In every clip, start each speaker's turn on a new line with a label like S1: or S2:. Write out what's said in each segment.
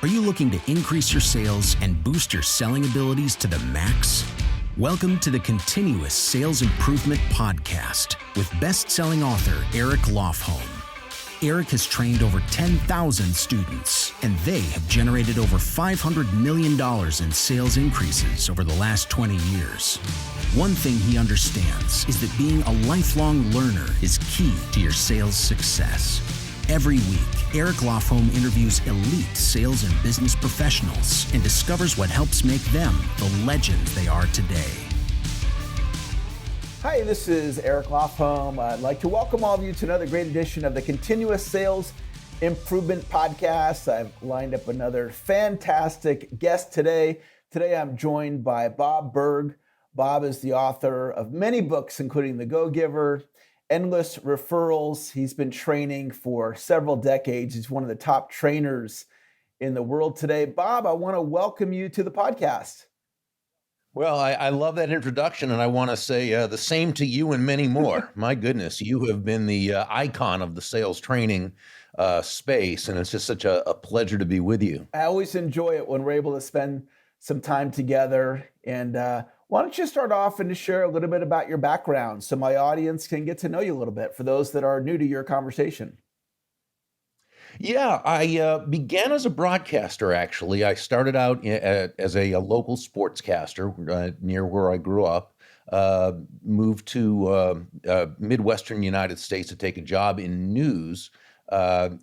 S1: Are you looking to increase your sales and boost your selling abilities to the max? Welcome to the Continuous Sales Improvement Podcast with best-selling author Eric Lofholm. Eric has trained over 10,000 students, and they have generated over $500 million in sales increases over the last 20 years. One thing he understands is that being a lifelong learner is key to your sales success. Every week, Eric Lofholm interviews elite sales and business professionals and discovers what helps make them the legends they are today.
S2: Hi, this is Eric Lofholm. I'd like to welcome all of you to another great edition of the Continuous Sales Improvement Podcast. I've lined up another fantastic guest today. Today I'm joined by Bob Burg. Bob is the author of many books, including The Go-Giver, Endless Referrals. He's been training for several decades. He's one of the top trainers in the world today. Bob, I want to welcome you to the podcast.
S3: Well, I love that introduction, and I want to say the same to you and many more. My goodness, you have been the icon of the sales training space, and it's just such a pleasure to be with you.
S2: I always enjoy it when we're able to spend some time together. And why don't you start off and just share a little bit about your background so my audience can get to know you a little bit for those that are new to your conversation.
S3: Yeah, I began as a broadcaster, actually. I started out as a local sportscaster near where I grew up, moved to Midwestern United States to take a job in news.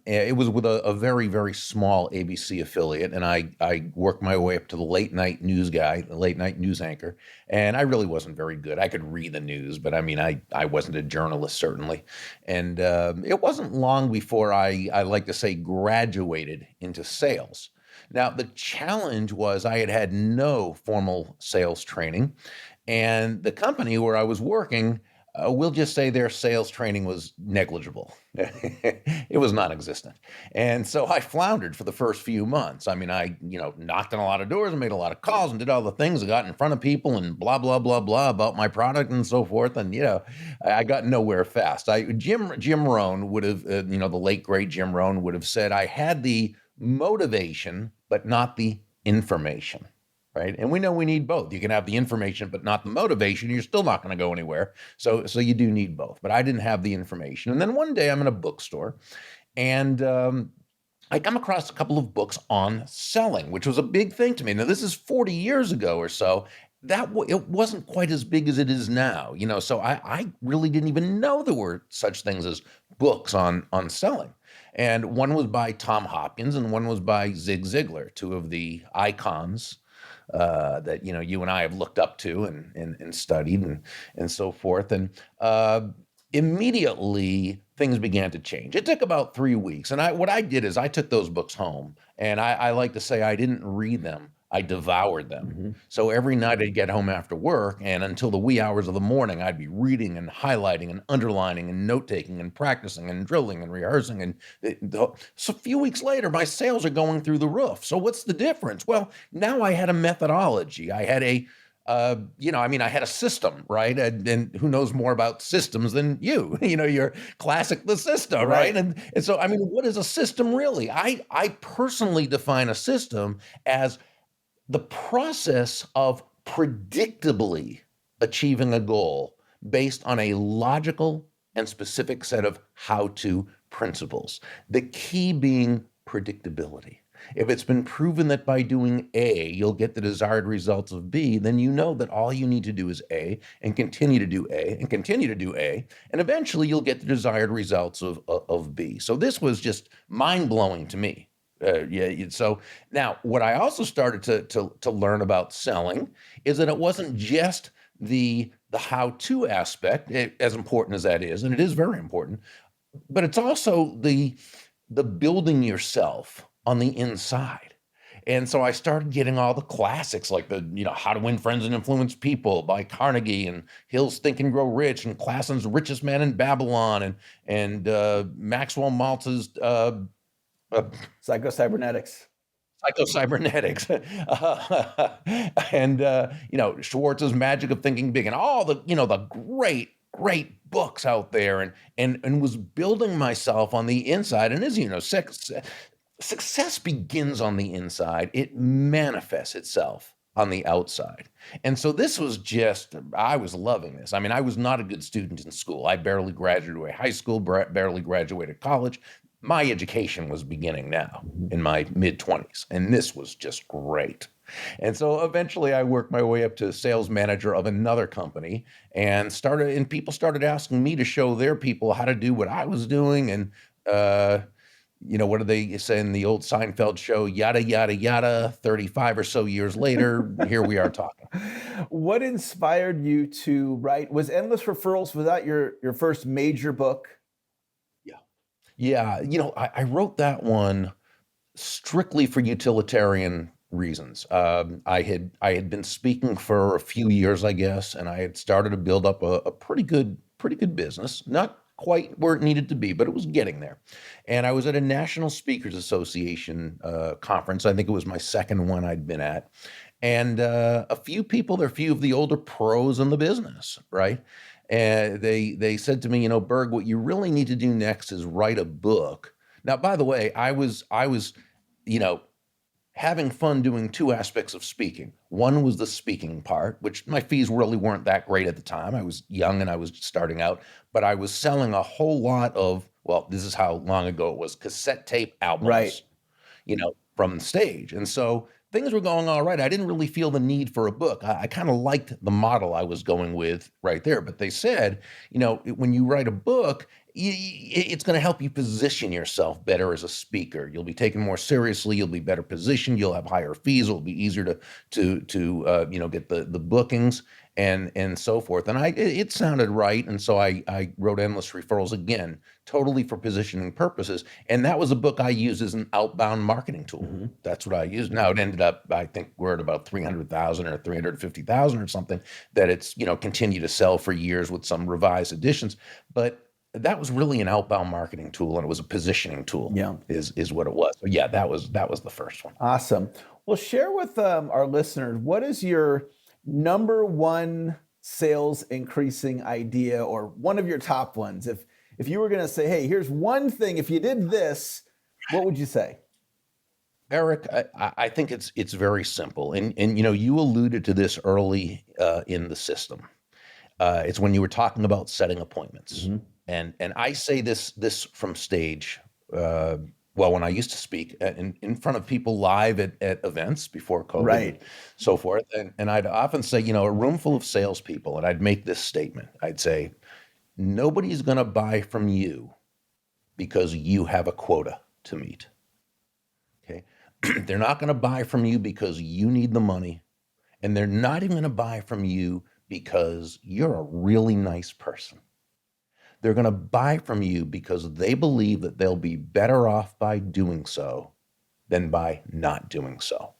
S3: It was with a very, very small ABC affiliate, and I worked my way up to the late night news guy, the late night news anchor, and I really wasn't very good. I could read the news, but I mean, I wasn't a journalist, certainly. And it wasn't long before I like to say, graduated into sales. Now, the challenge was I had no formal sales training, and the company where I was working, we'll just say their sales training was negligible. It was non-existent. And so I floundered for the first few months. I mean, I knocked on a lot of doors and made a lot of calls and did all the things. I got in front of people and blah, blah, blah, blah about my product and so forth. And, I got nowhere fast. Jim Rohn would have, the late, great Jim Rohn would have said, I had the motivation, but not the information. Right. And we know we need both. You can have the information, but not the motivation. You're still not going to go anywhere. So you do need both. But I didn't have the information. And then one day I'm in a bookstore and I come across a couple of books on selling, which was a big thing to me. Now, this is 40 years ago or so. It wasn't quite as big as it is now. So I really didn't even know there were such things as books on selling. And one was by Tom Hopkins and one was by Zig Ziglar, two of the icons that you and I have looked up to and studied and so forth. And immediately things began to change. It took about 3 weeks. And what I did is I took those books home, and I like to say I didn't read them. I devoured them. Mm-hmm. So every night I'd get home after work, and until the wee hours of the morning, I'd be reading and highlighting and underlining and note-taking and practicing and drilling and rehearsing. And so a few weeks later, my sales are going through the roof. So what's the difference? Well, now I had a methodology. I had I had a system, right? And who knows more about systems than you? Your classic, the system, right? And so, what is a system really? I personally define a system as the process of predictably achieving a goal based on a logical and specific set of how-to principles. The key being predictability. If it's been proven that by doing A, you'll get the desired results of B, then you know that all you need to do is A and continue to do A and continue to do A, and eventually you'll get the desired results of B. So this was just mind-blowing to me. So now what I also started to learn about selling is that it wasn't just the how-to aspect, as important as that is, and it is very important, but it's also the building yourself on the inside. And so I started getting all the classics like How to Win Friends and Influence People by Carnegie and Hill's Think and Grow Rich and Klassen's Richest Man in Babylon and Maxwell Maltz's
S2: Psycho-Cybernetics.
S3: And Schwartz's Magic of Thinking Big and all the great books out there and was building myself on the inside. And as you know, success begins on the inside. It manifests itself on the outside. And so this was just, I was loving this. I mean, I was not a good student in school. I barely graduated high school, barely graduated college. My education was beginning now in my mid 20s, and this was just great. And so eventually I worked my way up to sales manager of another company and people started asking me to show their people how to do what I was doing. And, what do they say in the old Seinfeld show? Yada, yada, yada. 35 or so years later, here we are talking.
S2: What inspired you to write? Was Endless Referrals, was that your first major book?
S3: Yeah. I wrote that one strictly for utilitarian reasons. I had been speaking for a few years, I guess, and I had started to build up a pretty good business. Not quite where it needed to be, but it was getting there. And I was at a National Speakers Association conference. I think it was my second one I'd been at. And a few of the older pros in the business, right? And they said to me, Burg, what you really need to do next is write a book. Now, by the way, I was, having fun doing two aspects of speaking. One was the speaking part, which my fees really weren't that great at the time. I was young and I was starting out, but I was selling a whole lot of, well, this is how long ago it was, cassette tape albums,
S2: Right.
S3: From the stage. And so things were going all right. I didn't really feel the need for a book. I kind of liked the model I was going with right there. But they said, when you write a book, it's going to help you position yourself better as a speaker. You'll be taken more seriously. You'll be better positioned. You'll have higher fees. It'll be easier to get the bookings and so forth. And it sounded right. And so I wrote Endless Referrals again, totally for positioning purposes. And that was a book I used as an outbound marketing tool. Mm-hmm. That's what I used. Now it ended up, I think we're at about 300,000 or 350,000 or something that it's, continued to sell for years with some revised editions. But that was really an outbound marketing tool, and it was a positioning tool.
S2: Yeah,
S3: is what it was. So yeah, that was the first one.
S2: Awesome. Well, share with our listeners, what is your number one sales increasing idea, or one of your top ones? If you were going to say, hey, here's one thing, if you did this, what would you say?
S3: Eric, I think it's very simple, and you alluded to this early in the system. It's when you were talking about setting appointments. Mm-hmm. And I say this from stage. When I used to speak in front of people live at events before COVID, right, and so forth, and I'd often say, a room full of salespeople, and I'd make this statement. I'd say, nobody's going to buy from you because you have a quota to meet. Okay, they're not going to buy from you because you need the money, and they're not even going to buy from you because you're a really nice person. They're going to buy from you because they believe that they'll be better off by doing so than by not doing so,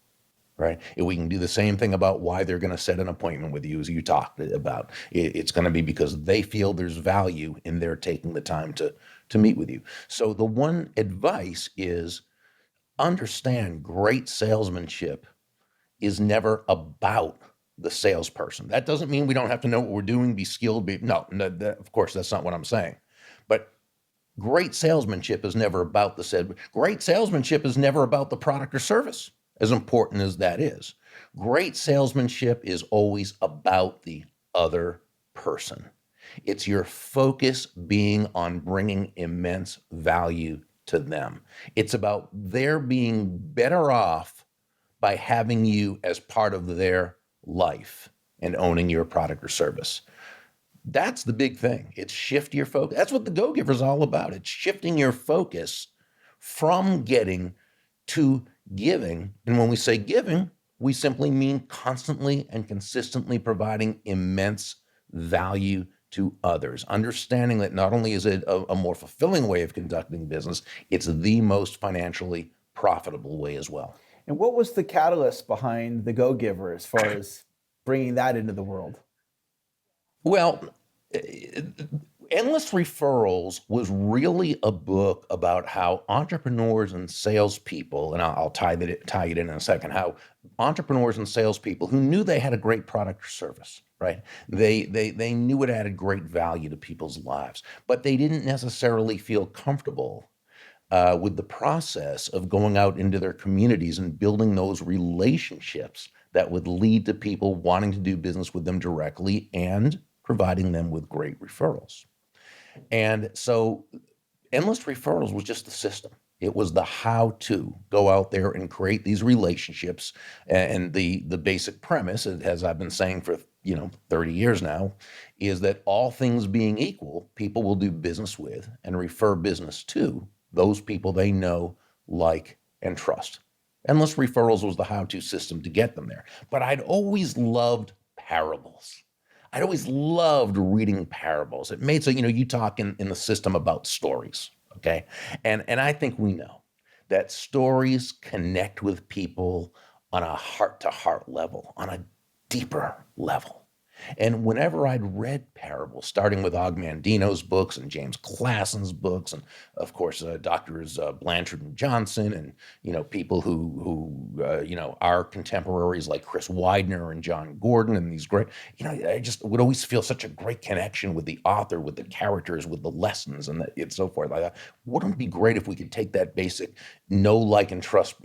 S3: right? And we can do the same thing about why they're going to set an appointment with you, as you talked about. It's going to be because they feel there's value in their taking the time to meet with you. So the one advice is understand great salesmanship is never about the salesperson. That doesn't mean we don't have to know what we're doing, be skilled, of course, that's not what I'm saying. But great salesmanship is never about great salesmanship is never about the product or service, as important as that is. Great salesmanship is always about the other person. It's your focus being on bringing immense value to them. It's about their being better off by having you as part of their life and owning your product or service. That's the big thing. It's shift your focus. That's what the Go Giver is all about. It's shifting your focus from getting to giving. And when we say giving, we simply mean constantly and consistently providing immense value to others. Understanding that not only is it a more fulfilling way of conducting business, it's the most financially profitable way as well.
S2: And what was the catalyst behind the Go Giver as far as bringing that into the world?
S3: Well, Endless Referrals was really a book about how entrepreneurs and salespeople, and I'll tie it in a second, how entrepreneurs and salespeople who knew they had a great product or service, right? They knew it added great value to people's lives, but they didn't necessarily feel comfortable with the process of going out into their communities and building those relationships that would lead to people wanting to do business with them directly and providing them with great referrals. And so endless referrals was just the system. It was the how to go out there and create these relationships. And the basic premise, as I've been saying for 30 years now, is that all things being equal, people will do business with and refer business to those people they know, like, and trust. Endless referrals was the how-to system to get them there. But I'd always loved parables. I'd always loved reading parables. It made so, you talk in the system about stories, okay? And I think we know that stories connect with people on a heart-to-heart level, on a deeper level. And whenever I'd read parables, starting with Og Mandino's books and James Classen's books, and of course, Doctors Blanchard and Johnson, and people who are contemporaries like Chris Widener and John Gordon, and these great, I just would always feel such a great connection with the author, with the characters, with the lessons, and so forth. Like, wouldn't it be great if we could take that basic know, like, and trust,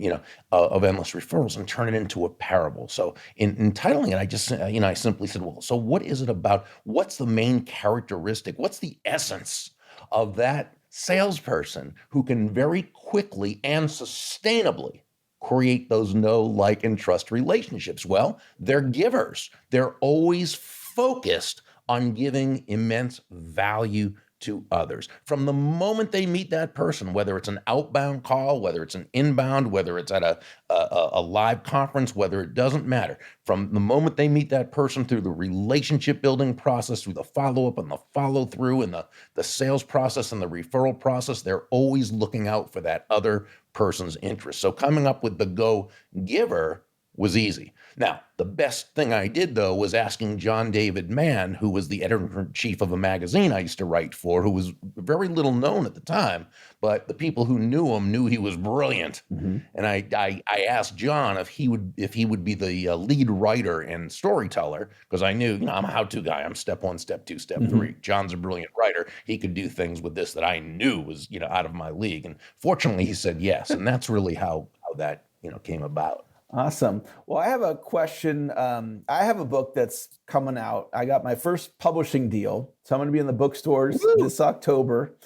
S3: of endless referrals and turn it into a parable? So in titling it, I simply said, well, so what is it about? What's the main characteristic? What's the essence of that salesperson who can very quickly and sustainably create those know, like, and trust relationships? Well, they're givers. They're always focused on giving immense value to others. From the moment they meet that person, whether it's an outbound call, whether it's an inbound, whether it's at a live conference, whether it doesn't matter, from the moment they meet that person through the relationship building process, through the follow-up and the follow-through and the sales process and the referral process, they're always looking out for that other person's interest. So coming up with the go giver was easy. Now, the best thing I did, though, was asking John David Mann, who was the editor-in-chief of a magazine I used to write for, who was very little known at the time, but the people who knew him knew he was brilliant. Mm-hmm. And I asked John if he would be the lead writer and storyteller, because I knew, I'm a how-to guy. I'm step one, step two, step three. John's a brilliant writer. He could do things with this that I knew was, out of my league. And fortunately, he said yes. And that's really how that, came about.
S2: Awesome. Well, I have a question. I have a book that's coming out. I got my first publishing deal. So I'm going to be in the bookstores this October.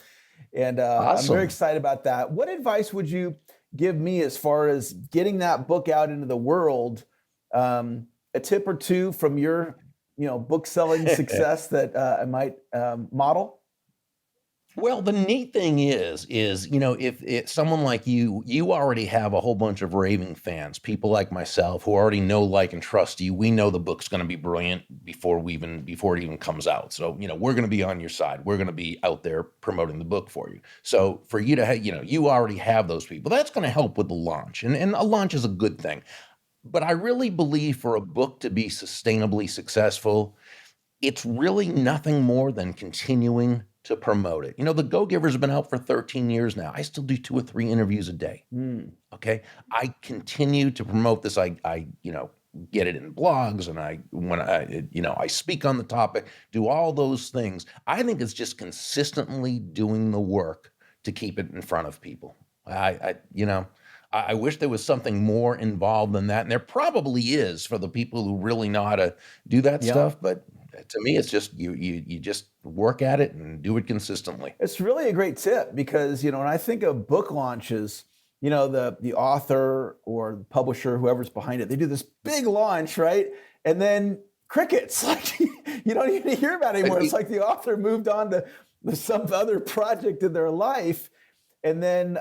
S2: And awesome. I'm very excited about that. What advice would you give me as far as getting that book out into the world? A tip or two from your, book selling success that I might model?
S3: Well, the neat thing is, if it's someone like you already have a whole bunch of raving fans, people like myself who already know, like, and trust you. We know the book's going to be brilliant before it even comes out. So, we're going to be on your side. We're going to be out there promoting the book for you. So for you to have, you already have those people. That's going to help with the launch. And a launch is a good thing. But I really believe for a book to be sustainably successful, it's really nothing more than continuing to promote it. The Go Giver's been out for 13 years now. I still do 2 or 3 interviews a day. Okay. I continue to promote this. I get it in blogs, and I speak on the topic, do all those things. I think it's just consistently doing the work to keep it in front of people. I wish there was something more involved than that. And there probably is for the people who really know how to do that stuff. But to me, it's just you just work at it and do it consistently.
S2: It's really a great tip because, when I think of book launches, the author or the publisher, whoever's behind it, they do this big launch, right? And then crickets, like you don't even hear about it anymore. It's like the author moved on to some other project in their life. And then,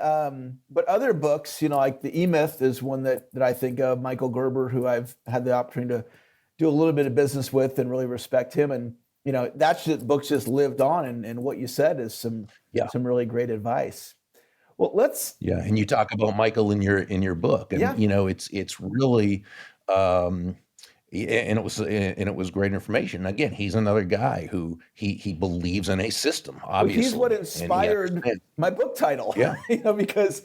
S2: but other books, like the E-Myth is one that I think of, Michael Gerber, who I've had the opportunity to do a little bit of business with and really respect him. And, book's just lived on. And what you said is some really great advice. Well,
S3: and you talk about Michael in your book, and it's really, and it was great information. Again, he's another guy who he believes in a system. Obviously,
S2: he's what inspired my book title.
S3: Yeah,
S2: because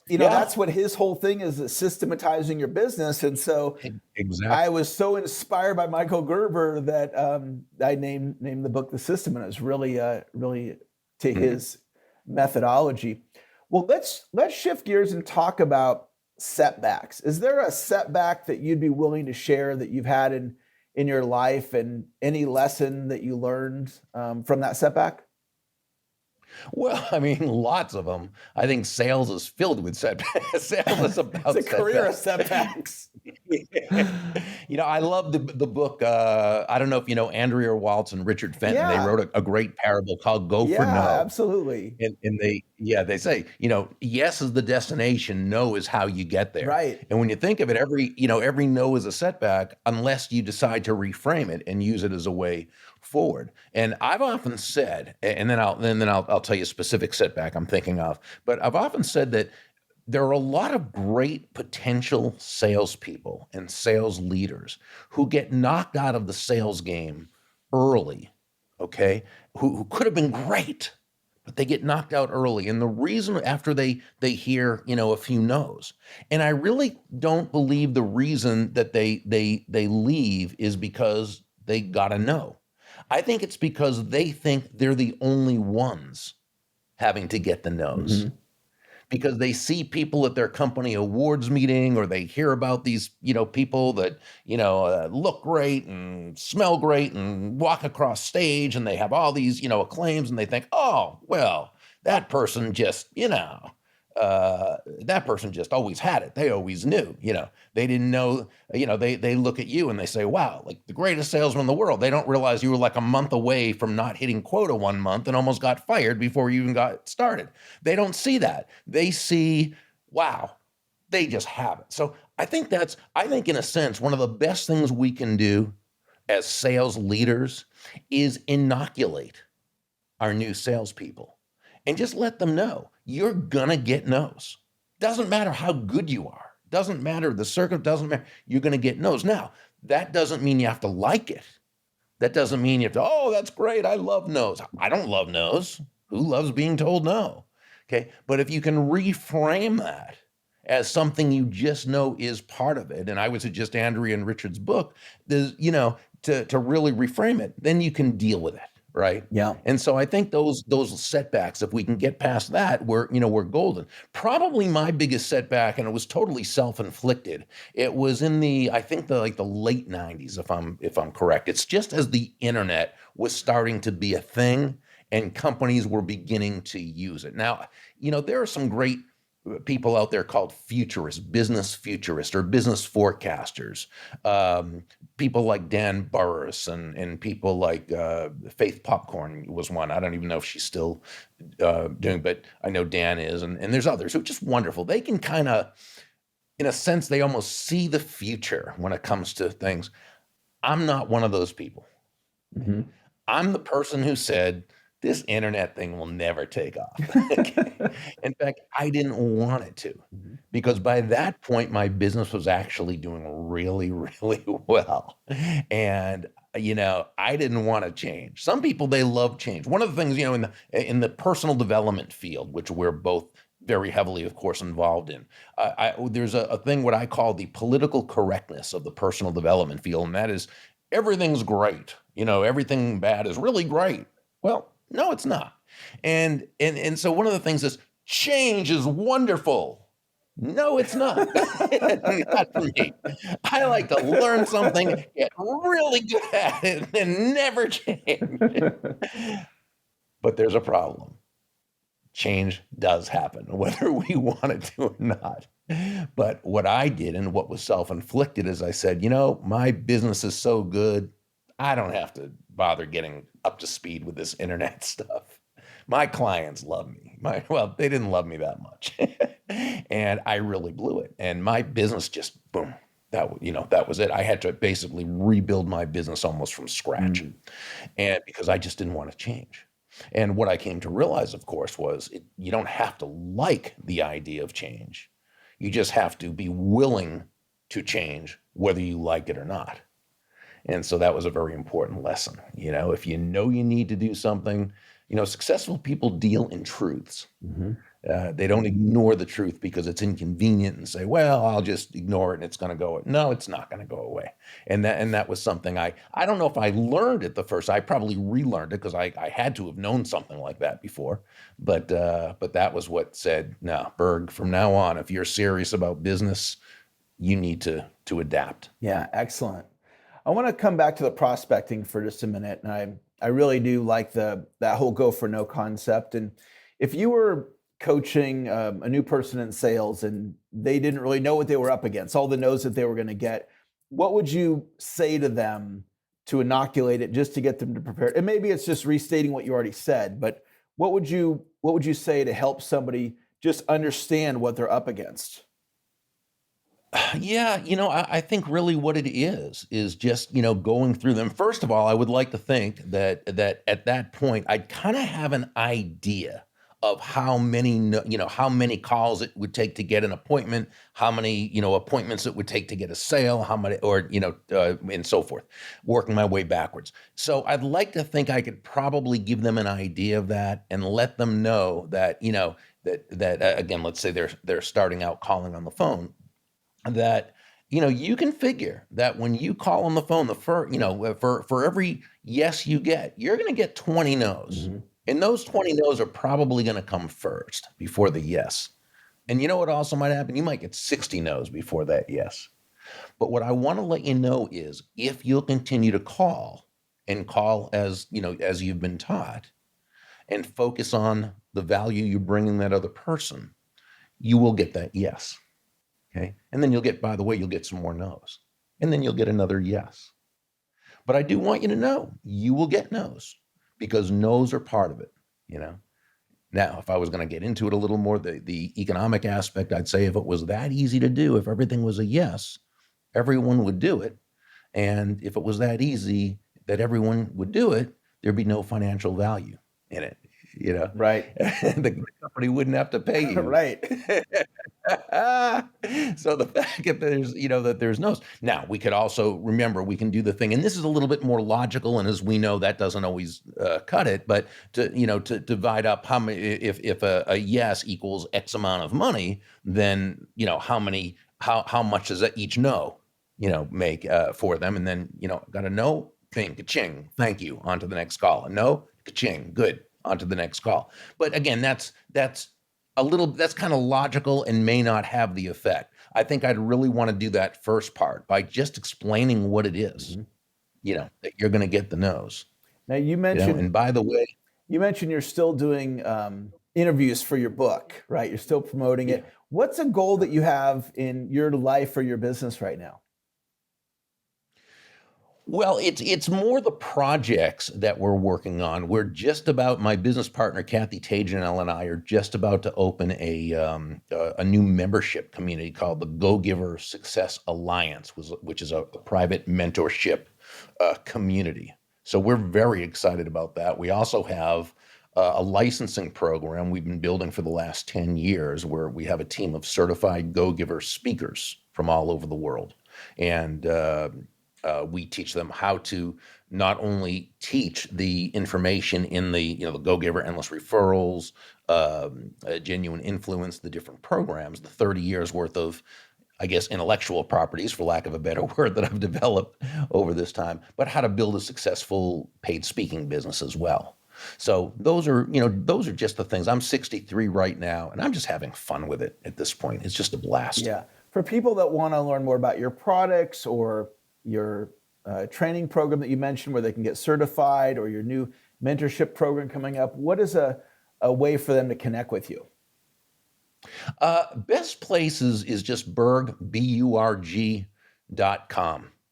S2: that's what his whole thing is systematizing your business. And so exactly. I was so inspired by Michael Gerber that I named the book The System, and it was really to his methodology. Well, let's shift gears and talk about setbacks. Is there a setback that you'd be willing to share that you've had in your life, and any lesson that you learned from that setback?
S3: Well, I mean, lots of them. I think sales is filled with setbacks. Sales is
S2: It's
S3: about
S2: a career of
S3: setbacks.
S2: setbacks.
S3: I love the book. I don't know if you know Andrea Waltz and Richard Fenton. They
S2: Yeah,
S3: wrote a great parable called "Go for
S2: yeah,
S3: No."
S2: absolutely.
S3: And they say, yes is the destination, no is how you get there.
S2: Right.
S3: And when you think of it, every no is a setback unless you decide to reframe it and use it as a way forward. And I've often said, and then I'll tell you a specific setback I'm thinking of, but I've often said that there are a lot of great potential salespeople and sales leaders who get knocked out of the sales game early, okay, who could have been great, but they get knocked out early. And the reason after they hear, a few no's. And I really don't believe the reason that they leave is because they got a no. I think it's because they think they're the only ones having to get the no's
S2: Mhm.
S3: because they see people at their company awards meeting, or they hear about these, people that, look great and smell great and walk across stage, and they have all these, acclaims, and they think, oh, well, that person just, that person just always had it. They always knew, they didn't know, they look at you and they say, wow, like the greatest salesman in the world. They don't realize you were like a month away from not hitting quota 1 month and almost got fired before you even got started. They don't see that. They see, wow, they just have it. So I think in a sense, one of the best things we can do as sales leaders is inoculate our new salespeople and just let them know you're gonna get no's. Doesn't matter how good you are. Doesn't matter the circuit. Doesn't matter. You're gonna get no's. Now, that doesn't mean you have to like it. That doesn't mean you have to. Oh, that's great. I love no's. I don't love no's. Who loves being told no? Okay, but if you can reframe that as something you just know is part of it, and I would suggest Andrea and Richard's book, to really reframe it, then you can deal with it, right?
S2: Yeah.
S3: And so I think those setbacks, if we can get past that, we're golden. Probably my biggest setback, and it was totally self-inflicted. It was in I think the late 90s, if I'm correct. It's just as the internet was starting to be a thing and companies were beginning to use it. Now, there are some great people out there called futurists, business futurists, or business forecasters. People like Dan Burrus and people like Faith Popcorn was one. I don't even know if she's still doing, but I know Dan is, and there's others who are just wonderful. They can kind of, in a sense, they almost see the future when it comes to things. I'm not one of those people.
S2: Mhm.
S3: I'm the person who said, this internet thing will never take off. Okay. In fact, I didn't want it to,
S2: Mhm.
S3: because by that point, my business was actually doing really, really well. And, I didn't want to change. Some people, they love change. One of the things, in the personal development field, which we're both very heavily, of course, involved in, there's a thing what I call the political correctness of the personal development field. And that is everything's great. Everything bad is really great. Well, no, it's not. And so one of the things is change is wonderful. No, it's not. Not for me. I like to learn something, get really good at it, and never change. But there's a problem. Change does happen, whether we want it to or not. But what I did, and what was self-inflicted, is I said, my business is so good, I don't have to bother getting up to speed with this internet stuff. My clients love me. They didn't love me that much. And I really blew it. And my business just, boom, that was it. I had to basically rebuild my business almost from scratch.
S2: Mm.
S3: And because I just didn't want to change. And what I came to realize, of course, was you don't have to like the idea of change. You just have to be willing to change, whether you like it or not. And so that was a very important lesson. If you know you need to do something, successful people deal in truths.
S2: Mhm.
S3: They don't ignore the truth because it's inconvenient and say, well, I'll just ignore it and it's going to go. No, it's not going to go away. And that was something I don't know if I learned it the first. I probably relearned it because I had to have known something like that before. But that was what said, no, Burg, from now on, if you're serious about business, you need to adapt.
S2: Yeah, excellent. I want to come back to the prospecting for just a minute, and I really do like that whole go for no concept. And if you were coaching a new person in sales and they didn't really know what they were up against, all the no's that they were going to get, what would you say to them to inoculate it, just to get them to prepare? And maybe it's just restating what you already said, but what would you say to help somebody just understand what they're up against?
S3: Yeah, I think really what it is just, going through them. First of all, I would like to think that at that point, I'd kind of have an idea of how many, how many calls it would take to get an appointment, how many, appointments it would take to get a sale, how many, or, and so forth, working my way backwards. So I'd like to think I could probably give them an idea of that and let them know that, again, let's say they're starting out calling on the phone, that you can figure that when you call on the phone, for every yes you get, you're going to get 20 no's.
S2: Mm-hmm.
S3: And those 20 no's are probably going to come first before the yes. And you know what also might happen? You might get 60 no's before that yes. But what I want to let you know is, if you'll continue to call and call as you've been taught, and focus on the value you're bringing that other person, you will get that yes. Okay. And then you'll get some more no's. And then you'll get another yes. But I do want you to know, you will get no's, because no's are part of it, Now, if I was going to get into it a little more, the economic aspect, I'd say if it was that easy to do, if everything was a yes, everyone would do it. And if it was that easy that everyone would do it, there'd be no financial value in it,
S2: Right.
S3: The company wouldn't have to pay you.
S2: Right.
S3: So the fact that there's no's. Now, we could also remember, we can do the thing, and this is a little bit more logical, and as we know, that doesn't always cut it, but to divide up how many, if a yes equals X amount of money, then how much does each no make for them, and then got a no, ping, ka-ching, thank you, on to the next call. A no, ka-ching, good, on to the next call. But again, that's kind of logical and may not have the effect. I think I'd really want to do that first part by just explaining what it is, that you're going to get the no's.
S2: Now you mentioned,
S3: and by the way,
S2: you're still doing interviews for your book, right? You're still promoting it. What's a goal that you have in your life or your business right now?
S3: Well, it's more the projects that we're working on. We're just about, my business partner, Kathy Tajanel, and I are just about to open a new membership community called the Go-Giver Success Alliance, which is a private mentorship community. So we're very excited about that. We also have a licensing program we've been building for the last 10 years, where we have a team of certified Go-Giver speakers from all over the world. And we teach them how to not only teach the information in the Go-Giver, Endless Referrals, Genuine Influence, the different programs, the 30 years worth of, I guess, intellectual properties, for lack of a better word, that I've developed over this time, but how to build a successful paid speaking business as well. So those are just the things. I'm 63 right now, and I'm just having fun with it at this point. It's just a blast.
S2: Yeah. For people that want to learn more about your products or your training program that you mentioned, where they can get certified, or your new mentorship program coming up, what is a way for them to connect with you?
S3: Best place is just Burg, BURG.com.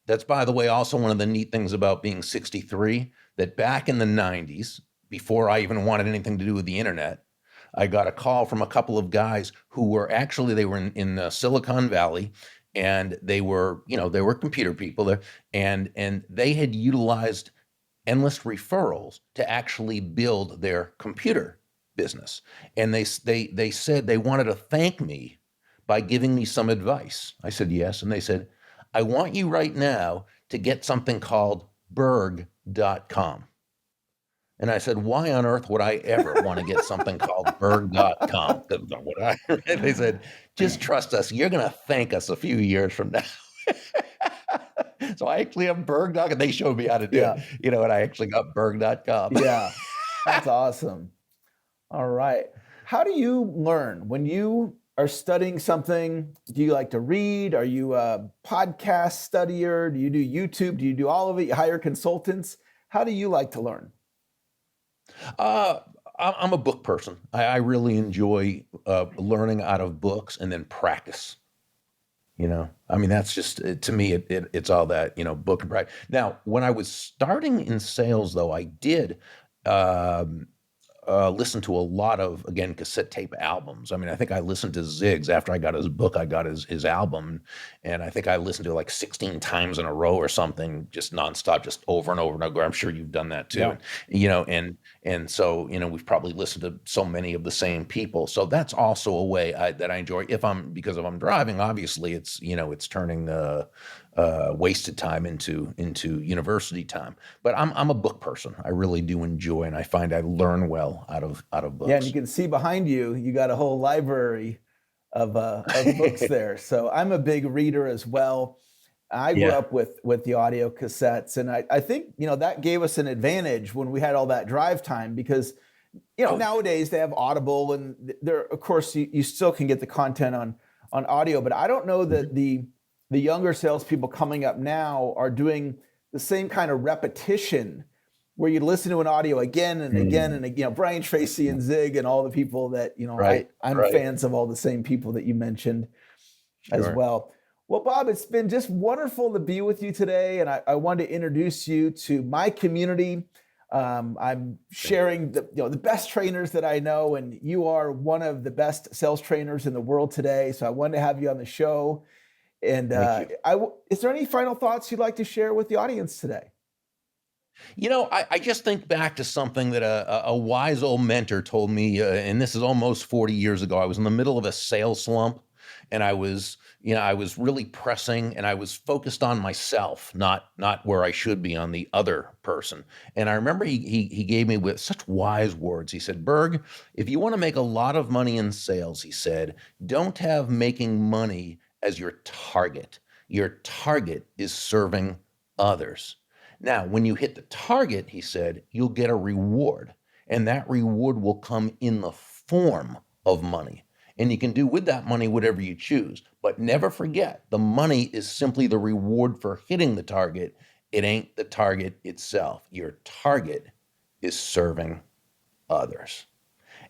S3: That's, by the way, also one of the neat things about being 63, that back in the 90s, before I even wanted anything to do with the internet, I got a call from a couple of guys who were in Silicon Valley. And they were computer people there, and they had utilized Endless Referrals to actually build their computer business. And they said they wanted to thank me by giving me some advice. I said yes, and they said, I want you right now to get something called Burg.com. And I said, why on earth would I ever want to get something called Burg.com? They said, just trust us. You're going to thank us a few years from now. So I actually have Burg.com, and they showed me how to do it, and I actually got Burg.com.
S2: Yeah, that's awesome. All right. How do you learn when you are studying something? Do you like to read? Are you a podcast studier? Do you do YouTube? Do you do all of it? You hire consultants? How do you like to learn?
S3: I'm a book person. I really enjoy learning out of books and then practice. That's just, to me, it's all that, book and practice. Now, when I was starting in sales, though, I did listen to a lot of, again, cassette tape albums. I think I listened to Ziggs after I got his book. I got his album, and I think I listened to it like 16 times in a row or something, just nonstop, just over and over and over. I'm sure you've done that too. Yeah. And so, we've probably listened to so many of the same people. So that's also a way that I enjoy. Because if I'm driving, obviously it's, it's turning wasted time into university time. But I'm a book person. I really do enjoy, and I find I learn well out of books.
S2: Yeah, and you can see behind you, you got a whole library of books there. So I'm a big reader as well. I grew up with the audio cassettes, and I think that gave us an advantage when we had all that drive time, because nowadays they have Audible, and there, of course, you still can get the content on audio, but I don't know that the younger salespeople coming up now are doing the same kind of repetition where you listen to an audio again and again and again. Brian Tracy and Zig and all the people that, I'm fans of all the same people that you mentioned as well. Well, Bob, it's been just wonderful to be with you today. And I wanted to introduce you to my community. I'm sharing the best trainers that I know, and you are one of the best sales trainers in the world today. So I wanted to have you on the show. And is there any final thoughts you'd like to share with the audience today?
S3: I just think back to something that a wise old mentor told me, and this is almost 40 years ago. I was in the middle of a sales slump, and I was really pressing, and I was focused on myself, not where I should be, on the other person. And I remember he gave me with such wise words. He said, Burg, if you want to make a lot of money in sales, he said, don't have making money as your target. Your target is serving others. Now, when you hit the target, he said, you'll get a reward, and that reward will come in the form of money. And you can do with that money whatever you choose. But never forget, the money is simply the reward for hitting the target. It ain't the target itself. Your target is serving others.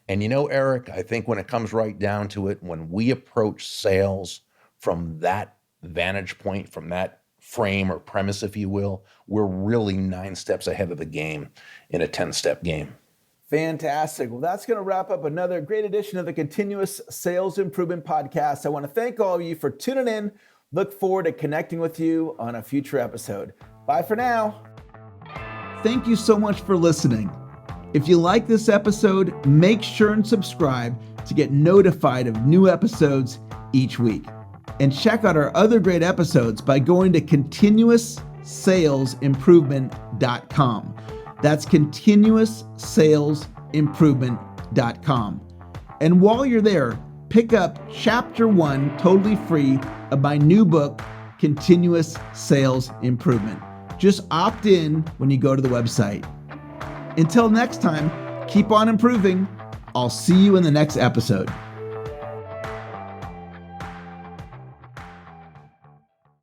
S3: And Eric, I think when it comes right down to it, when we approach sales from that vantage point, from that frame or premise, if you will, we're really 9 steps ahead of the game in a 10-step game.
S2: Fantastic. Well, that's going to wrap up another great edition of the Continuous Sales Improvement Podcast. I want to thank all of you for tuning in. Look forward to connecting with you on a future episode. Bye for now. Thank you so much for listening. If you like this episode, make sure and subscribe to get notified of new episodes each week. And check out our other great episodes by going to continuoussalesimprovement.com. That's continuoussalesimprovement.com. And while you're there, pick up Chapter 1 totally free of my new book, Continuous Sales Improvement. Just opt in when you go to the website. Until next time, keep on improving. I'll see you in the next episode.